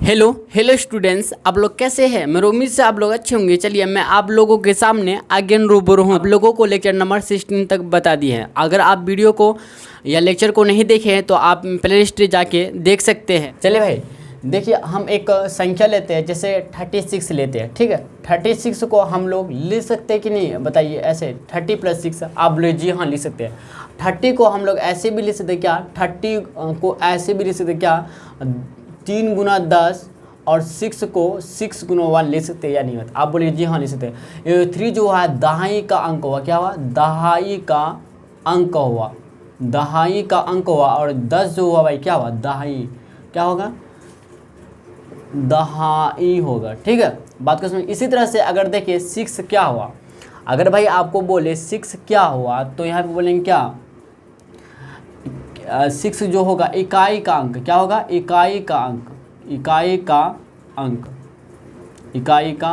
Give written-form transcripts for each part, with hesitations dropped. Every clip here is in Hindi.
हेलो हेलो स्टूडेंट्स, आप लोग कैसे हैं। मेरी उम्मीद से आप लोग अच्छे होंगे। चलिए मैं आप लोगों के सामने अगेन रूबरू हूँ। आप लोगों को लेक्चर नंबर 16 तक बता दिए हैं। अगर आप वीडियो को या लेक्चर को नहीं देखे हैं तो आप प्ले लिस्ट जाके देख सकते हैं। चलिए भाई देखिए, हम एक संख्या लेते हैं, जैसे 36 लेते हैं। ठीक है, 36 को हम लोग लिख सकते हैं कि नहीं बताइए। ऐसे 30 + 6 आप लोग जी हाँ लिख सकते हैं। 30 को हम लोग ऐसे भी लिख सकते हैं क्या, 30 को ऐसे भी लिख सकते हैं क्या, 3 × 10 और 6 को 6 × 1 ले सकते हैं या नहीं। आप बोलिए जी हाँ ले सकते हैं। ये 3 जो है दहाई का अंक हुआ, क्या हुआ, दहाई का अंक हुआ, दहाई का अंक हुआ। और 10 जो हुआ भाई क्या हुआ, दहाई, क्या होगा, दहाई होगा। ठीक है, बात को समझ। इसी तरह से अगर देखिए 6 क्या हुआ, अगर भाई आपको बोले 6 क्या हुआ तो यहाँ पे बोलेंगे क्या, 6 जो होगा इकाई का अंक, क्या होगा, इकाई का अंक, इकाई का अंक, इकाई का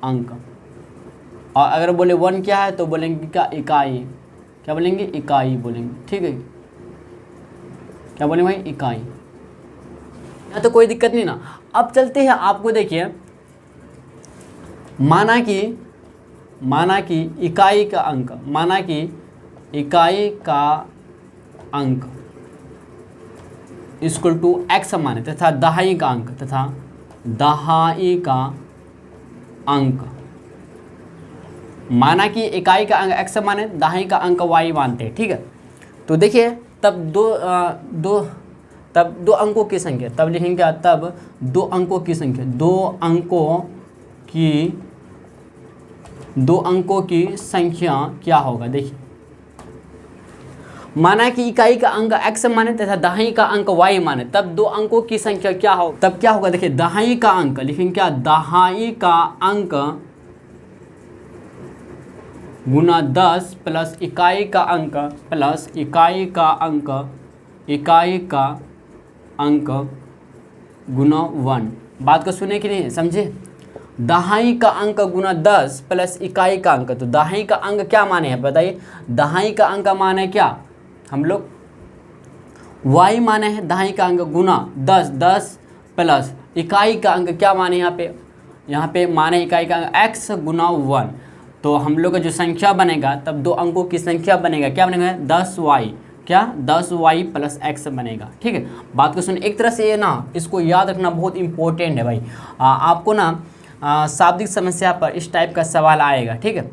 अंक। और अगर बोले 1 क्या है तो बोलेंगे क्या, इकाई, क्या बोलेंगे, इकाई बोलेंगे। ठीक है, क्या बोलेंगे भाई, इकाई। यहाँ तो कोई दिक्कत नहीं ना। अब चलते हैं, आपको देखिए माना कि इकाई का अंक, माना कि इकाई का अंक इक्वल टू x माने तथा दहाई का अंक, तथा दहाई का अंक, माना कि इकाई का अंक x माने, दहाई का अंक y मानते हैं। ठीक है, तो देखिए तब दो अंकों की संख्या, तब लिखेंगे क्या, तब 2 अंकों की संख्या, 2 अंकों की संख्या क्या होगा। देखिए माना कि इकाई का अंक x माने तथा दहाई का अंक y माने, तब 2 अंकों की संख्या क्या हो, तब क्या होगा। देखिए दहाई का अंक लिखेंगे क्या, दहाई का अंक गुना 10 प्लस इकाई का अंक, प्लस इकाई का अंक, इकाई का अंक गुना 1। बात को सुने कि नहीं, समझे। दहाई का अंक गुना 10 प्लस इकाई का अंक, तो दहाई का अंक क्या माने हैं बताइए। दहाई का अंक माने क्या, हम लोग y माने हैं, दहाई का अंक गुना 10, 10 प्लस इकाई का अंक क्या माने, यहाँ पे माने इकाई का अंक x गुना 1। तो हम लोग का जो संख्या बनेगा, तब 2 अंकों की संख्या बनेगा, क्या बनेगा, 10y, क्या 10y प्लस x बनेगा। ठीक है, बात को सुन। एक तरह से ये ना, इसको याद रखना बहुत इंपॉर्टेंट है भाई। आपको ना शाब्दिक समस्या पर इस टाइप का सवाल आएगा। ठीक है,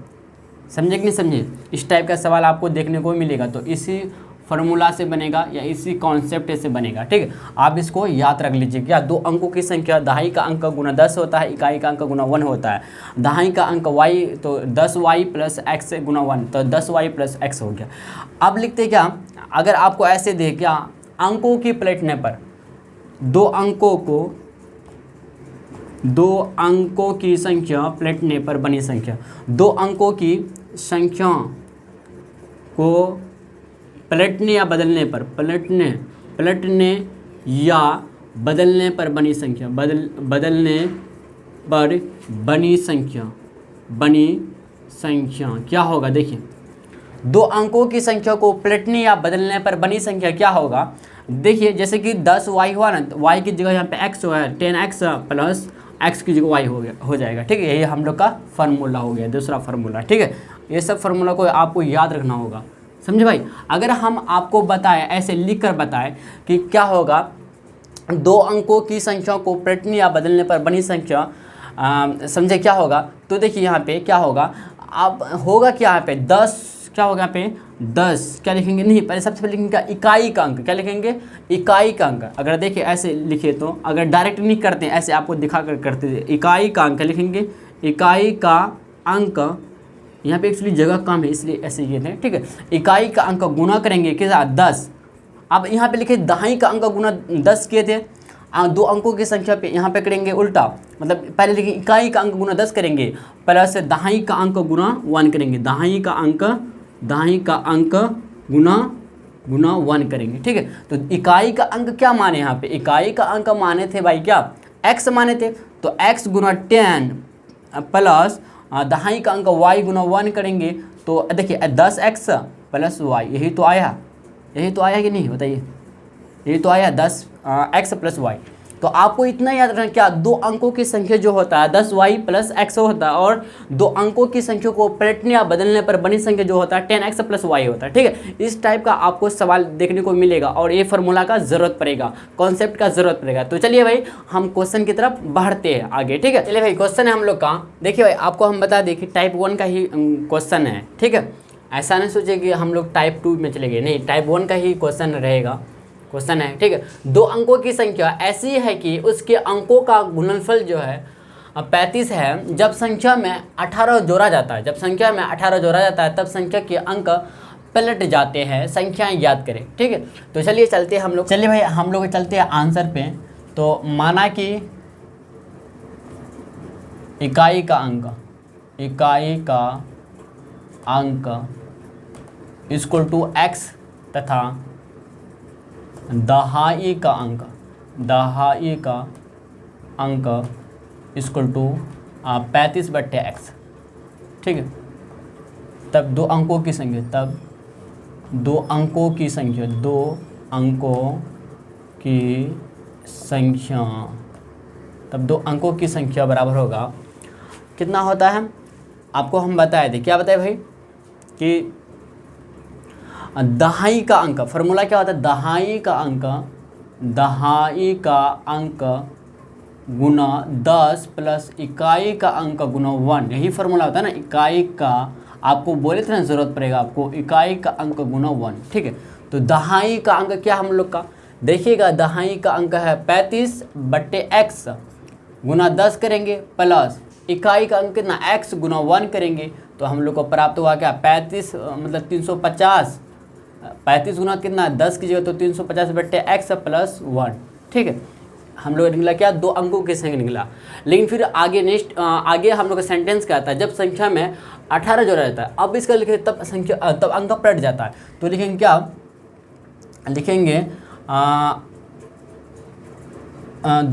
समझे कि नहीं समझे। इस टाइप का सवाल आपको देखने को मिलेगा, तो इसी फार्मूला से बनेगा या इसी कॉन्सेप्ट से बनेगा। ठीक है, आप इसको याद रख लीजिए। क्या, 2 अंकों की संख्या, दहाई का अंक गुना 10 होता है, इकाई का अंक गुना 1 होता है। दहाई का अंक y, तो 10y प्लस x गुना 1, तो 10y प्लस x हो गया। अब लिखते क्या, अगर आपको ऐसे दे क्या, अंकों की पलटने पर 2 अंकों की संख्या पलटने पर बनी संख्या, 2 अंकों की संख्या को पलटने या बदलने पर, पलटने या बदलने पर बनी संख्या, बदलने पर बनी संख्या क्या होगा। देखिए 2 अंकों की संख्या को पलटने या बदलने पर बनी संख्या क्या होगा। देखिए जैसे कि 10y हुआ ना, तो y की जगह यहाँ पे x हुआ है, 10x प्लस x की जगह y हो जाएगा। ठीक है, यही हम लोग का फार्मूला हो गया, दूसरा फार्मूला। ठीक है, ये सब फार्मूला को आपको याद रखना होगा, समझे भाई। अगर हम आपको बताएं, ऐसे लिख कर बताएं कि क्या होगा, 2 अंकों की संख्या को पलटने या बदलने पर बनी संख्या, समझे क्या होगा। तो देखिए यहाँ पे क्या होगा, अब होगा क्या, यहाँ पे 10 क्या होगा, यहाँ पे 10 क्या लिखेंगे, नहीं पहले सबसे पहले लिखेंगे क्या, इकाई का अंक, क्या लिखेंगे, इकाई का अंक। अगर देखिए ऐसे लिखे तो, अगर डायरेक्ट नहीं करते ऐसे आपको दिखा कर करते थे, इकाई का अंक लिखेंगे, इकाई का अंक, यहाँ पे एक्चुअली जगह कम है इसलिए ऐसे ये है। ठीक है, इकाई का अंक गुना करेंगे किस साथ, 10। अब यहाँ पे लिखे दहाई का अंक गुना 10 किए थे, 2 अंकों की संख्या पे यहाँ पे करेंगे उल्टा, मतलब पहले लिखे इकाई का अंक गुना 10 करेंगे, प्लस दहाई का अंक गुना 1 करेंगे, दहाई का अंक गुना 1 करेंगे। ठीक है, तो इकाई का अंक क्या माने, यहाँ पे इकाई का अंक माने थे भाई क्या, x माने थे, तो x गुना 10 प्लस दहाई का अंक y गुना 1 करेंगे, तो देखिए 10x प्लस y, यही तो आया कि नहीं बताइए, यही तो आया 10x प्लस y। तो आपको इतना याद रखना क्या, 2 अंकों की संख्या जो होता है 10y प्लस x होता है, और 2 अंकों की संख्या को पलटने या बदलने पर बनी संख्या जो होता है 10x प्लस y होता है। ठीक है, इस टाइप का आपको सवाल देखने को मिलेगा और ये फार्मूला का जरूरत पड़ेगा, कॉन्सेप्ट का जरूरत पड़ेगा। तो चलिए भाई हम क्वेश्चन की तरफ बढ़ते हैं आगे। ठीक है, चलिए भाई क्वेश्चन है हम लोग का, देखिए भाई आपको हम बता दें कि टाइप 1 का ही क्वेश्चन है। ठीक है, ऐसा नहीं सोचे कि हम लोग टाइप 2 में चले गए, नहीं, टाइप 1 का ही क्वेश्चन रहेगा, क्वेश्चन है। ठीक है, 2 अंकों की संख्या ऐसी है कि उसके अंकों का गुणनफल जो है 35 है, जब संख्या में 18 जोड़ा जाता है, जब संख्या में 18 जोड़ा जाता है तब संख्या के अंक पलट जाते हैं, संख्याएं याद करें। ठीक है, तो चलिए चलते हैं हम लोग, चलिए भाई हम लोग चलते हैं आंसर पे। तो माना कि इकाई का अंक इक्वल टू x तथा दहाई का अंक इक्वल टू 35/x। ठीक है, तब 2 अंकों की संख्या बराबर होगा, कितना होता है आपको हम बताए थे, क्या बताए भाई कि दहाई का अंक, फार्मूला क्या होता है, दहाई का अंक गुना 10 प्लस इकाई का अंक गुना 1, यही फार्मूला होता है ना, इकाई का, आपको बोले थे ना जरूरत पड़ेगा आपको, इकाई का अंक गुना 1। ठीक है, तो दहाई का अंक क्या हम लोग का, देखिएगा दहाई का अंक है 35/x गुना 10 करेंगे प्लस इकाई का अंक कितना x गुना 1 करेंगे, तो हम लोग को प्राप्त हुआ क्या 35 मतलब 350, 35 गुना कितना 10 की जगह तो 350/x प्लस 1। ठीक है, हम लोग निकला क्या 2 अंकों की संख्या निकला। लेकिन फिर आगे नेक्स्ट आगे हम लोग का सेंटेंस क्या आता है, जब संख्या में 18 जोड़ा जाता है, अब इसका लिखे तब अंक पलट जाता है, तो लिखेंगे क्या, लिखेंगे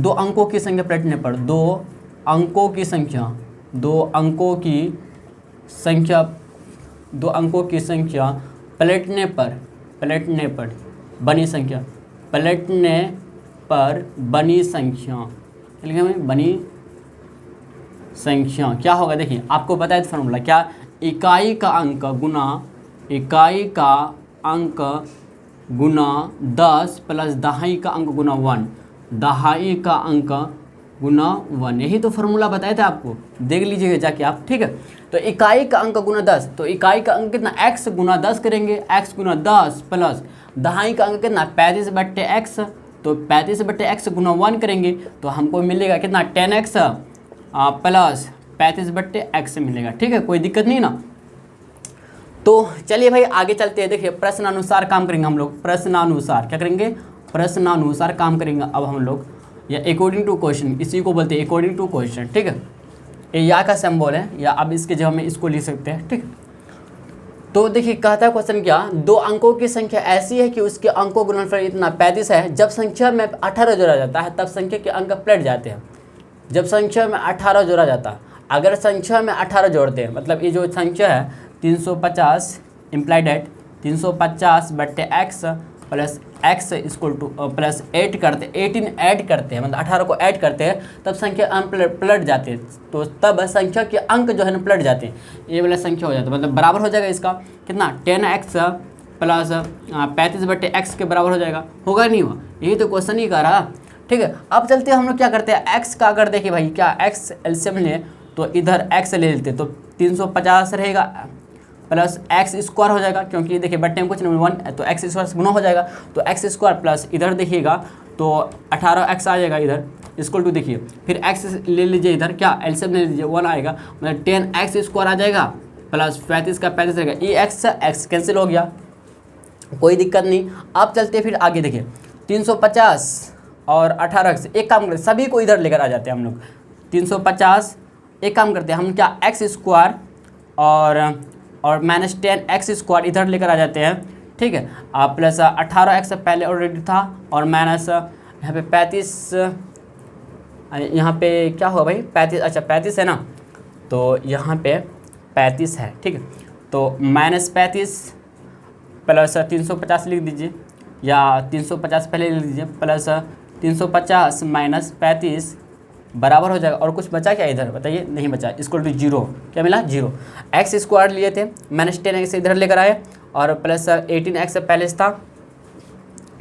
2 अंकों की संख्या पलटने पर 2 अंकों की संख्या पलटने पर बनी संख्या क्या होगा, देखिए आपको बताया था फार्मूला क्या, इकाई का अंक गुना 10 प्लस दहाई का अंक गुना 1, दहाई का अंक गुना 1, यही तो फार्मूला बताया था आपको, देख लीजिएगा जाके आप। ठीक है, तो इकाई का अंक गुना 10, तो इकाई का अंक कितना x गुना 10 करेंगे, x गुना 10 प्लस दहाई का अंक कितना 35/x, तो 35/x गुना 1 करेंगे तो हमको मिलेगा कितना 10x प्लस 35/x मिलेगा। ठीक है, कोई दिक्कत नहीं ना। तो चलिए भाई आगे चलते हैं, देखिए प्रश्नानुसार काम करेंगे हम लोग, प्रश्नानुसार क्या करेंगे, प्रश्नानुसार काम करेंगे अब हम लोग, या अकॉर्डिंग टू क्वेश्चन, इसी को बोलते हैं अकॉर्डिंग टू क्वेश्चन। ठीक है, ये या का सिंबल है, या अब इसके जगह में इसको लिख सकते हैं। ठीक, तो देखिए कहता है क्वेश्चन क्या, 2 अंकों की संख्या ऐसी है कि उसके अंकों गुणनफल इतना 35 है, जब संख्या में 18 जोड़ा जाता है तब संख्या के अंक पलट जाते हैं। जब संख्या में 18 जोड़ा जाता है, अगर संख्या में 18 जोड़ते हैं, मतलब ये जो संख्या है 350 implied at 350/x plus x equal to plus 8 करते 18 ऐड करते हैं, मतलब 18 को ऐड करते हैं, तब संख्या अंक पलट जाते हैं, तो तब संख्या के अंक जो है ना पलट जाते हैं, ये वाला संख्या हो जाता है, मतलब बराबर हो जाएगा इसका कितना 10x प्लस 35/x के बराबर हो जाएगा, होगा नहीं हुआ, यही तो क्वेश्चन ही कर रहा। ठीक है, अब चलते हैं हम लोग क्या करते हैं, x का अगर देखिए भाई क्या x एलसीएम लें तो इधर x ले लेते, तो 350 रहेगा प्लस एक्स स्क्वायर हो जाएगा, क्योंकि देखिए बट्टे में कुछ नहीं 1, तो एक्स स्क्वायर से गुना हो जाएगा, तो एक्स स्क्वायर प्लस इधर देखिएगा तो 18x आ जाएगा इधर इक्वल टू, देखिए फिर x ले लीजिए इधर क्या एलसीएम ले लीजिए 1 आएगा, मतलब 10x स्क्वायर आ जाएगा प्लस 35 का 35 रहेगा, ये x कैंसिल हो गया, कोई दिक्कत नहीं। अब चलते फिर आगे, देखिए 350 और 18x, एक काम करते सभी को इधर लेकर आ जाते हैं हम लोग, 350 एक काम करते हैं हम क्या एक्स स्क्वायर और माइनस 10x स्क्वायर इधर लेकर आ जाते हैं। ठीक है, प्लस 18x पहले ऑलरेडी था और माइनस यहाँ पे 35, यहाँ पे क्या हुआ भाई 35, अच्छा 35 है ना, तो यहाँ पे 35 है। ठीक है, तो माइनस 35 प्लस 350 लिख दीजिए, या 350 पहले लिख दीजिए, प्लस 350 माइनस 35 बराबर हो जाएगा, और कुछ बचा क्या इधर बताइए, नहीं बचा, इक्वल टू 0, क्या मिला 0। एक्स स्क्वायर लिए थे, माइनस 10x इधर लेकर आए, और प्लस 18x पहले से था,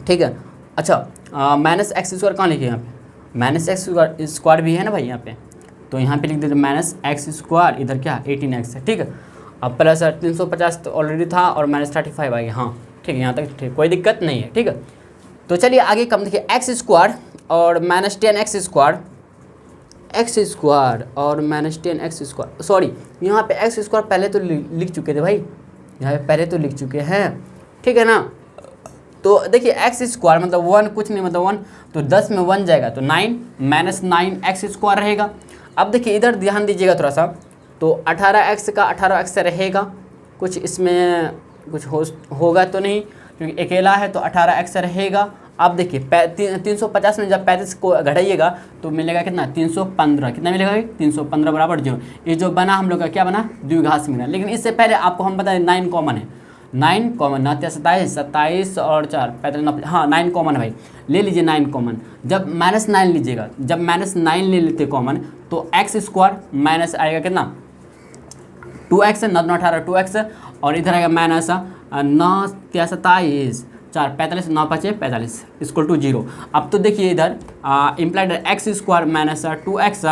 ठीक है। अच्छा माइनस एक्स स्क्वायर कहाँ लिखे यहाँ पे, माइनस एक्स स्क्वायर भी है ना भाई यहाँ पे, तो यहाँ पे लिख देते माइनस एक्स स्क्वायर, इधर क्या 18x है, ठीक है। अब प्लस 350 तो ऑलरेडी था, और माइनस 35 आ गया, हाँ ठीक है, यहाँ तक ठीक, कोई दिक्कत नहीं है, ठीक है। तो चलिए आगे कम देखिए, एक्स स्क्वायर और minus 10x square, x square और माइनस 10x स्क्वायर, सॉरी यहाँ पे एक्स स्क्वायर पहले तो लिख चुके थे भाई, यहाँ पे पहले तो लिख चुके हैं, ठीक है ना। तो देखिए एक्स स्क्वायर मतलब 1, कुछ नहीं मतलब 1, तो 10 में 1 जाएगा तो 9 माइनस 9x स्क्वायर रहेगा। अब देखिए इधर ध्यान दीजिएगा थोड़ा सा, तो 18x का 18x रहेगा, कुछ इसमें कुछ होगा तो नहीं, क्योंकि अकेला है तो 18x रहेगा। अब देखिए 350 में जब 35 को घटाइएगा तो मिलेगा कितना 315, कितना मिलेगा 315 बराबर 0। ये जो बना हम लोग का क्या बना, द्विघात समीकरण। लेकिन इससे पहले आपको हम बताएं 9 कॉमन है, 9 कॉमन, 27 और 4 45, हाँ 9 कॉमन है भाई, ले लीजिए 9 कॉमन। जब माइनस 9 लीजिएगा, जब माइनस 9 ले लेते कॉमन तो एक्स स्क्वायर माइनस आएगा कितना 2x, 9 18 2x, और इधर आएगा माइनस 9 27 4 45 9 5 45 इक्वल टू 0। अब तो देखिए इधर implied X square minus 2x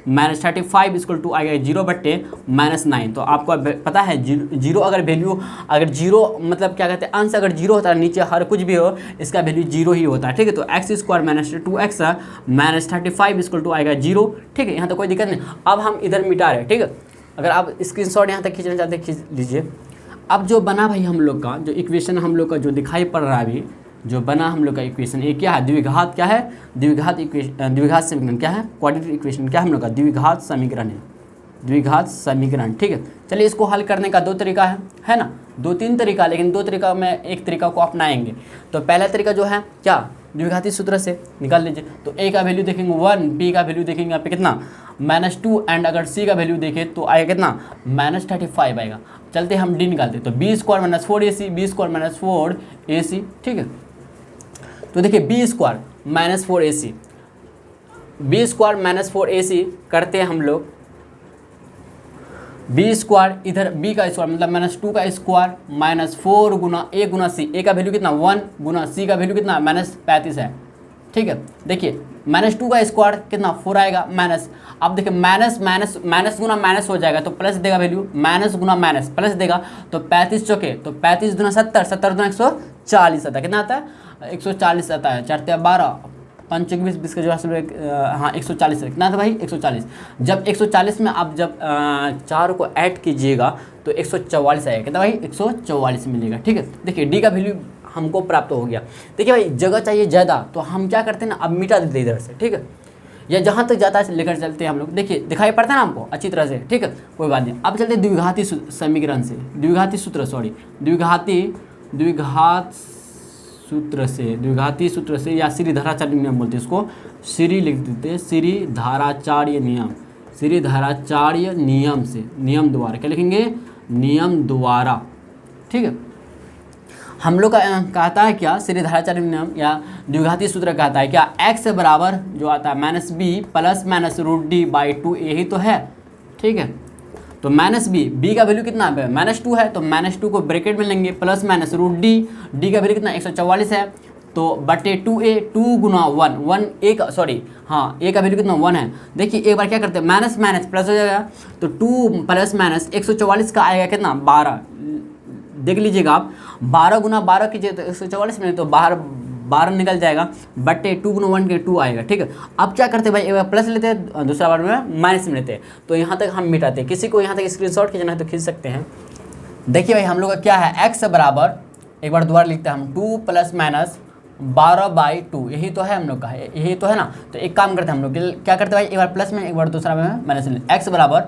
minus 35 equal to आएगा 0 बट्टे माइनस 9। तो आपको पता है जीरो अगर वैल्यू, अगर 0 मतलब क्या कहते हैं अंश अगर 0 होता है, नीचे हर कुछ भी हो इसका वैल्यू 0 ही होता है, ठीक है। तो X square minus 2x minus 35 equal to आएगा 0, ठीक है, यहाँ तो कोई दिक्कत नहीं। अब हम इधर मिटा रहे हैं, ठीक है। अगर आप स्क्रीनशॉट यहाँ तक खींचना चाहते हैं खींच लीजिए। अब जो बना भाई हम लोग का जो इक्वेशन हम लोग का जो दिखाई पड़ रहा है अभी, जो बना हम लोग का इक्वेशन, ये क्या है द्विघात, क्या है द्विघात इक्वेशन, द्विघात समीकरण क्या है, क्वाड्रेटिक इक्वेशन क्या है हम लोग का द्विघात समीकरण है, द्विघात समीकरण, ठीक है। चलिए इसको हल करने का 2 तरीका है ना, 2-3 तरीका, लेकिन 2 तरीका में एक तरीका को अपनाएंगे। तो पहला तरीका जो है क्या, द्विघाती सूत्र से निकाल लीजिए। तो a का वैल्यू देखेंगे 1, b का वैल्यू देखेंगे यहाँ पे कितना -2, एंड अगर c का वैल्यू देखें तो आएगा कितना -35 आएगा। चलते हम d निकालते, तो b square minus 4ac, b square minus 4ac, ठीक है। तो देखिए b square minus 4ac, b square minus 4ac करते हैं हम लोग, b स्क्वायर इधर b का स्क्वायर मतलब -2 का square minus 4 Guna a Guna c, a का वैल्यू कितना 1 गुना c का वैल्यू कितना -35 है, ठीक है। देखिए -2 का स्क्वायर कितना 4 आएगा माइनस, अब देखिए माइनस माइनस माइनस गुना माइनस हो जाएगा तो प्लस देगा वैल्यू, माइनस गुना माइनस प्लस देगा, तो 35 चौके तो 35 दुना 70, 70 दुना 140 आता है, कितना आता है 140 आता है, 4 12 5 20 20 का जो हाँ 140 है, कितना था भाई 140। जब 140 में आप जब 4 को ऐड कीजिएगा तो 144 आएगा, कितना भाई 144 मिलेगा, ठीक है। देखिए डी का वैल्यू हमको प्राप्त हो गया। देखिए भाई जगह चाहिए ज़्यादा, तो हम क्या करते हैं ना, अब मिटा देते इधर से, ठीक है, या जहाँ तक जाता है लेकर चलते हैं हम लोग। देखिए दिखाई पड़ता है ना हमको अच्छी तरह से, ठीक है, कोई बात नहीं। अब चलते हैं द्विघाती समीकरण से, द्विघाती सूत्र, सॉरी द्विघात द्विघाती सूत्र से या श्रीधराचार्य नियम बोलते हैं इसको, श्री लिख देते हैं, श्रीधराचार्य नियम, श्रीधराचार्य नियम से, नियम द्वारा क्या लिखेंगे, नियम द्वारा, ठीक है। हम लोग का कहता है क्या, श्रीधराचार्य नियम या द्विघाती सूत्र कहता है क्या, x बराबर जो आता है -b प्लस माइनस √d/2, यही तो है, ठीक है। तो -b का वैल्यू कितना है -2 है, तो -2 को ब्रैकेट में लेंगे, प्लस माइनस √d का वैल्यू कितना 144 है, तो बटे 2a, 2 गुना 1 एक सॉरी हाँ a का वैल्यू कितना 1 है। देखिए एक बार क्या करते हैं माइनस माइनस प्लस हो जाएगा, तो 2 प्लस माइनस 144 का आएगा कितना 12, देख लीजिएगा आप 12 गुना 12 कीजिए तो 144 में, तो बाहर 12 निकल जाएगा, बटे 2 गुना 1 के 2 आएगा, ठीक है। अब क्या करते हैं भाई, एक बार प्लस लेते हैं, दूसरा बार में माइनस में लेते हैं, तो यहाँ तक हम मिटाते हैं। किसी को यहाँ तक स्क्रीनशॉट खींचना है तो खींच सकते हैं। देखिए भाई हम लोग का क्या है, x बराबर, एक बार दोबारा लिखते हैं हम 2 प्लस माइनस 12/2, यही तो है हम लोग का, यही तो है ना। तो एक काम करते हैं हम लोग क्या करते हैं भाई, एक बार प्लस में एक बार दूसरा में माइनस में, x बराबर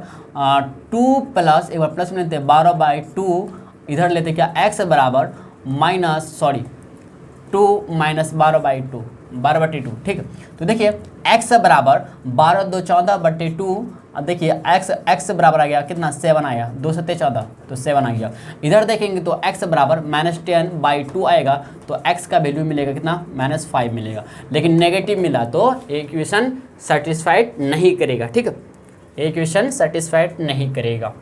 2 प्लस एक बार प्लस में लेते हैं 12/2, इधर लेते क्या x बराबर माइनस, सॉरी 2 माइनस 12/2, 12/2, ठीक है। तो देखिए x बराबर 12 2 14/2। अब देखिए x बराबर आ गया कितना, 7 आया, 2 7 14, तो 7 आ गया। इधर देखेंगे तो x बराबर -10/2 आएगा, तो x का वैल्यू मिलेगा कितना, -5 मिलेगा। लेकिन नेगेटिव मिला तो इक्वेशन सेटिस्फाइड नहीं करेगा, ठीक है, इक्वेशन सेटिस्फाइड नहीं करेगा।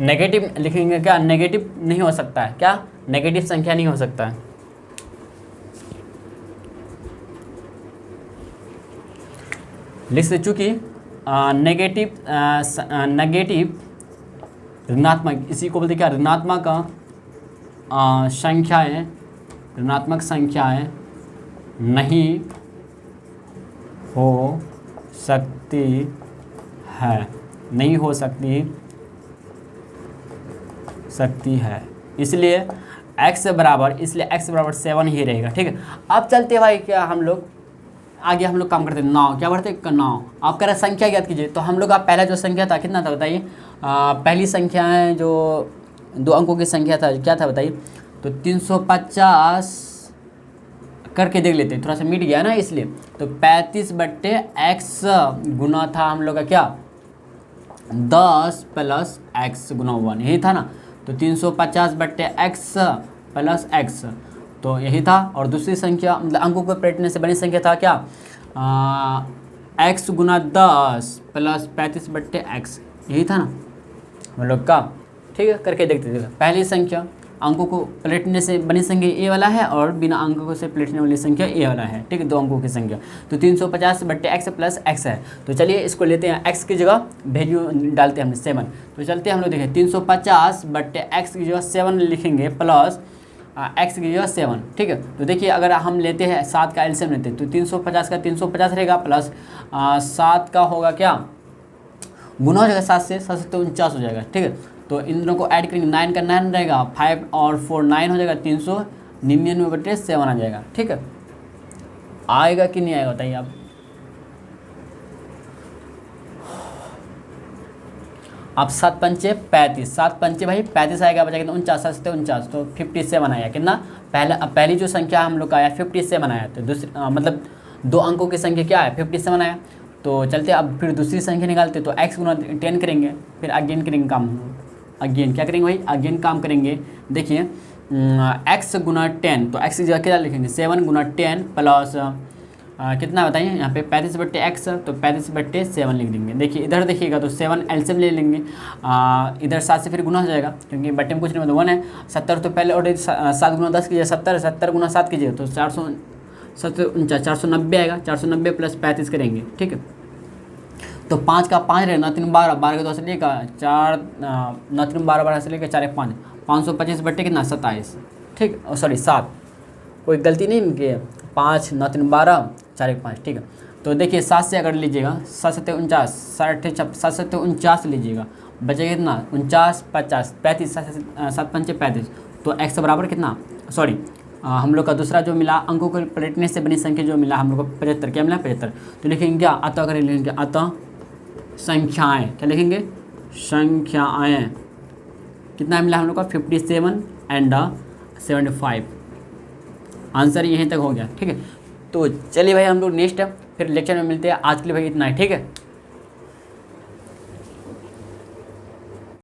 नेगेटिव लिखेंगे क्या, नेगेटिव नहीं हो सकता है, क्या नेगेटिव संख्या नहीं हो सकता है। लिख से चूँकि नेगेटिव ऋणात्मक, इसी को बोलते क्या, ऋणात्मक संख्याएं नहीं हो सकती है, नहीं हो सकती है, इसलिए x बराबर 7 ही रहेगा, ठीक है। अब चलते भाई क्या हम लोग आगे हम लोग काम करते हैं, 9 क्या करते हैं, 9। आप कह रहे संख्या ज्ञात कीजिए, तो हम लोग का पहला जो संख्या था कितना था बताइए, पहली संख्या है जो 2 अंकों की संख्या था, क्या था बताइए, तो 350 करके देख लेते हैं, थोड़ा सा मिट गया ना इसलिए। तो 35/x गुना था हम लोग का क्या, 10 + x गुना 1, यही था ना। तो 350/x + x, तो यही था। और दूसरी संख्या मतलब अंकों को पलटने से बनी संख्या था क्या, x गुना 10 + 35/x, यही था ना हम लोग का, ठीक है। करके देखते थे, पहली संख्या अंकों को पलटने से बनी संख्या ए वाला है, और बिना अंकों से पलटने वाली संख्या ए वाला है, ठीक है, 2 अंकों की संख्या। तो 350/x + x है। तो चलिए इसको लेते हैं, x की जगह वैल्यू डालते हैं हमने 7। तो चलते हैं हम लोग देखें, 350/x की जगह 7 लिखेंगे, प्लस x की जगह 7, ठीक है। तो देखिए अगर हम लेते हैं 7 का एलसीएम लेते हैं, तो 350 का 350 रहेगा, प्लस 7 का होगा क्या, गुना हो जाएगा 7 से, 7 से तो 49 हो जाएगा, ठीक है। तो इन दोनों को ऐड करेंगे, 9 का 9 रहेगा, 5 और 4 9 हो जाएगा, 399/7 आ जाएगा, ठीक है। आएगा कि नहीं आएगा बताइए आप। अब 7 पंचे 35, 7 पंचे भाई 35 आएगा, बचेगा 49, 7 से 49, तो 57 आया कितना, पहली जो संख्या हम लोग का आया 57 आया। तो दूसरी मतलब 2 अंकों की संख्या क्या है, 57 आया। तो चलते अब फिर दूसरी संख्या निकालते, तो x गुना 10 करेंगे, फिर अगेन करेंगे काम, अगेन क्या करेंगे भाई, अगेन काम करेंगे। देखिए x गुना 10, तो x की जगह क्या लिखेंगे, 7 गुना 10 प्लस कितना बताइए यहाँ पे 35/x, तो 35/7 लिख देंगे। देखिए इधर देखिएगा तो 7 एलसीएम ले लेंगे, इधर 7 से फिर गुना हो जाएगा, क्योंकि बट्टे में कुछ नहीं मतलब 1 है। 70 तो पहले ऑलरेडी 7 गुना 10 कीजिए, 70, 70 गुना 7 कीजिए, तो 490 आएगा, 490 + 35 करेंगे, ठीक है। तो 5 का 5 रहेगा, 9 3 12, 12 का 2 से लेकर 4, 9 3 12, 12 से लेकर 4 1 5, 525 कितना 27, ठीक, सॉरी 7, कोई गलती नहीं इनकी, 5 9 3 12 4 1 5, ठीक है। तो देखिए 7 से अगर लीजिएगा, 7 7 49, 7 7 49 लीजिएगा, बचेगा कितना 49 50 35, 7 पंचे 35, तो x बराबर कितना, सॉरी हम लोग का दूसरा जो मिला अंकों को पलटने से बनी संख्या जो मिला हम लोग को 75, क्या मिला 75। तो लिखेंगे क्या, अतः करें, लिखेंगे अतः संख्याएँ, क्या लिखेंगे, संख्याएँ, कितना मिला हम लोग का 57 एंड 75, आंसर यहीं तक हो गया, ठीक है। तो चलिए भाई हम लोग नेक्स्ट फिर लेक्चर में मिलते हैं, आज के लिए भाई इतना है, ठीक है।